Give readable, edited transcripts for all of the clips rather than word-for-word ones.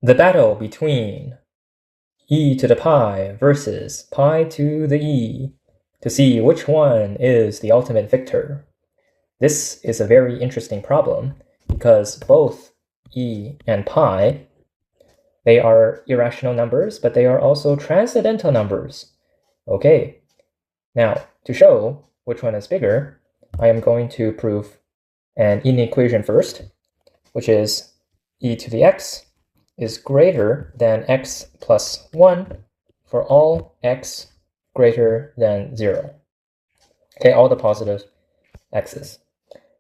The battle between e to the pi versus pi to the e to see which one is the ultimate victor. This is a very interesting problem because both e and pi, they are irrational numbers, but they are also transcendental numbers. Okay, now to show which one is bigger, I am going to prove an inequation first, which is e to the x is greater than x plus 1 for all x greater than 0. Okay, all the positive x's.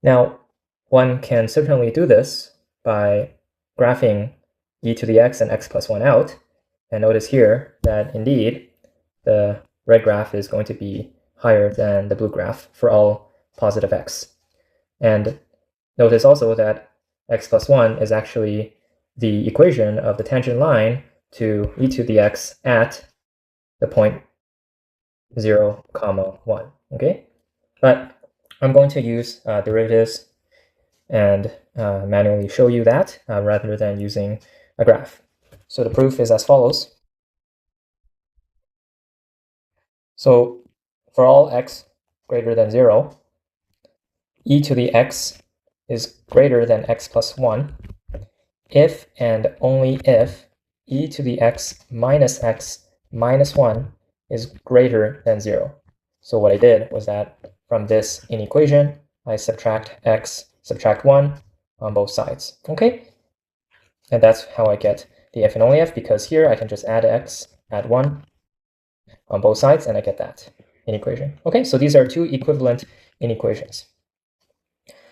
Now, one can certainly do this by graphing e to the x and x plus 1 out. And notice here that indeed the red graph is going to be higher than the blue graph for all positive x. And notice also that x plus 1 is actually the equation of the tangent line to e to the x at the point 0, 1. Okay, but I'm going to use derivatives and manually show you that rather than using a graph. So the proof is as follows. So for all x greater than 0, e to the x is greater than x plus 1 if and only if e to the x minus 1 is greater than 0. So what I did was that from this inequation, I subtract x, subtract 1 on both sides. Okay? And that's how I get the if and only if, because here I can just add x, add 1 on both sides, and I get that inequation. Okay, so these are two equivalent inequations.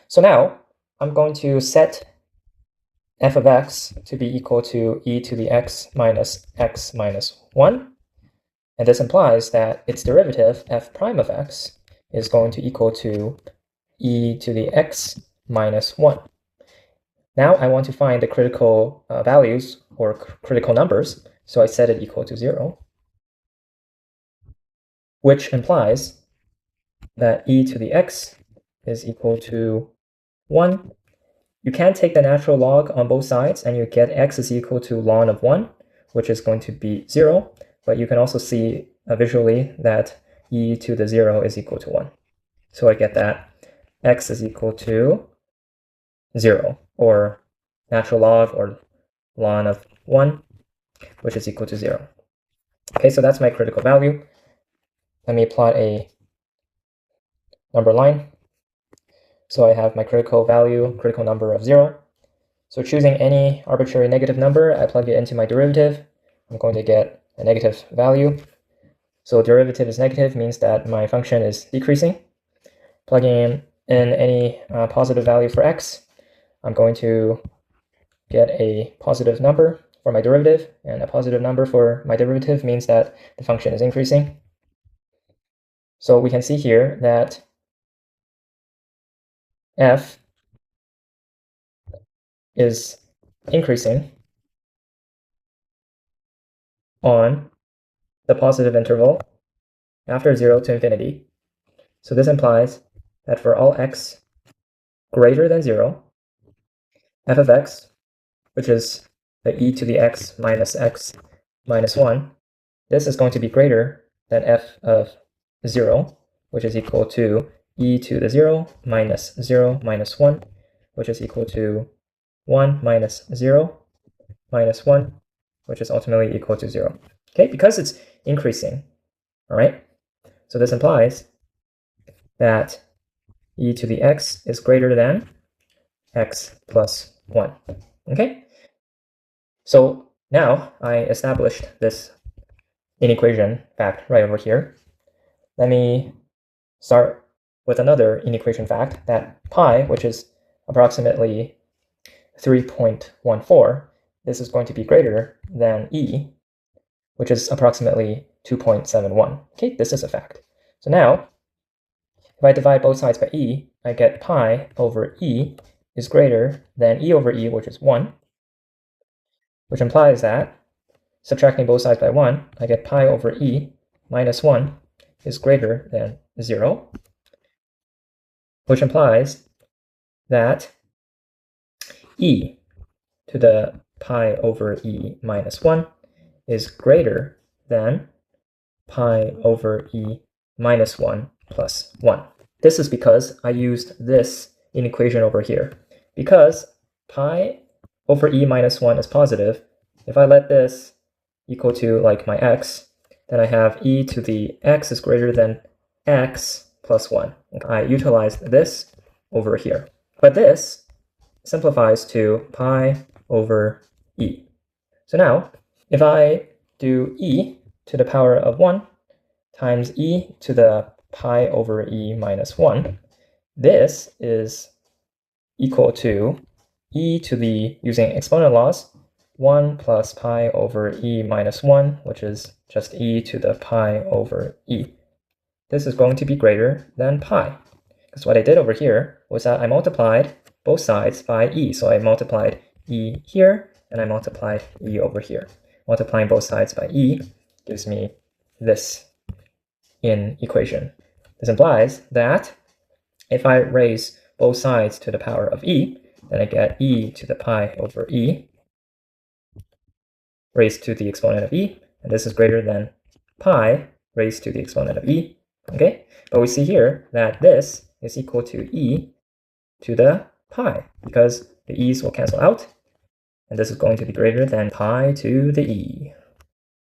So now I'm going to set f of x to be equal to e to the x minus 1. And this implies that its derivative, f prime of x, is going to equal to e to the x minus 1. Now I want to find the critical values or critical numbers, so I set it equal to 0, which implies that e to the x is equal to 1. You can take the natural log on both sides and you get x is equal to ln of 1, which is going to be 0. But you can also see visually that e to the 0 is equal to 1. So I get that x is equal to 0, or natural log or ln of 1, which is equal to 0. Okay, so that's my critical value. Let me plot a number line. So I have my critical value, critical number of 0. So choosing any arbitrary negative number, I plug it into my derivative. I'm going to get a negative value. So derivative is negative means that my function is decreasing. Plugging in any positive value for x, I'm going to get a positive number for my derivative, and a positive number for my derivative means that the function is increasing. So we can see here that f is increasing on the positive interval after 0 to infinity. So this implies that for all x greater than 0, f of x, which is the e to the x minus 1, this is going to be greater than f of 0, which is equal to e to the 0 minus 1, which is equal to 1 minus 0 minus 1, which is ultimately equal to 0. Okay, because it's increasing, all right? So this implies that e to the x is greater than x plus 1. Okay? So now I established this inequation fact right over here. Let me start with another inequation fact that pi, which is approximately 3.14, this is going to be greater than e, which is approximately 2.71. Okay, this is a fact. So now, if I divide both sides by e, I get pi over e is greater than e over e, which is 1, which implies that, subtracting both sides by 1, I get pi over e minus 1 is greater than 0, which implies that e to the pi over e minus 1 is greater than pi over e minus 1 plus 1. This is because I used this in equation over here. Because pi over e minus 1 is positive, if I let this equal to like my x, then I have e to the x is greater than x plus 1. I utilized this over here. But this simplifies to pi over e. So now, if I do e to the power of 1 times e to the pi over e minus 1, this is equal to e to the, using exponent laws, 1 plus pi over e minus 1, which is just e to the pi over e. This is going to be greater than pi. Because what I did over here was that I multiplied both sides by e. So I multiplied e here, and I multiplied e over here. Multiplying both sides by e gives me this in equation. This implies that if I raise both sides to the power of e, then I get e to the pi over e raised to the exponent of e, and this is greater than pi raised to the exponent of e. Okay, but we see here that this is equal to e to the pi, because the e's will cancel out, and this is going to be greater than pi to the e.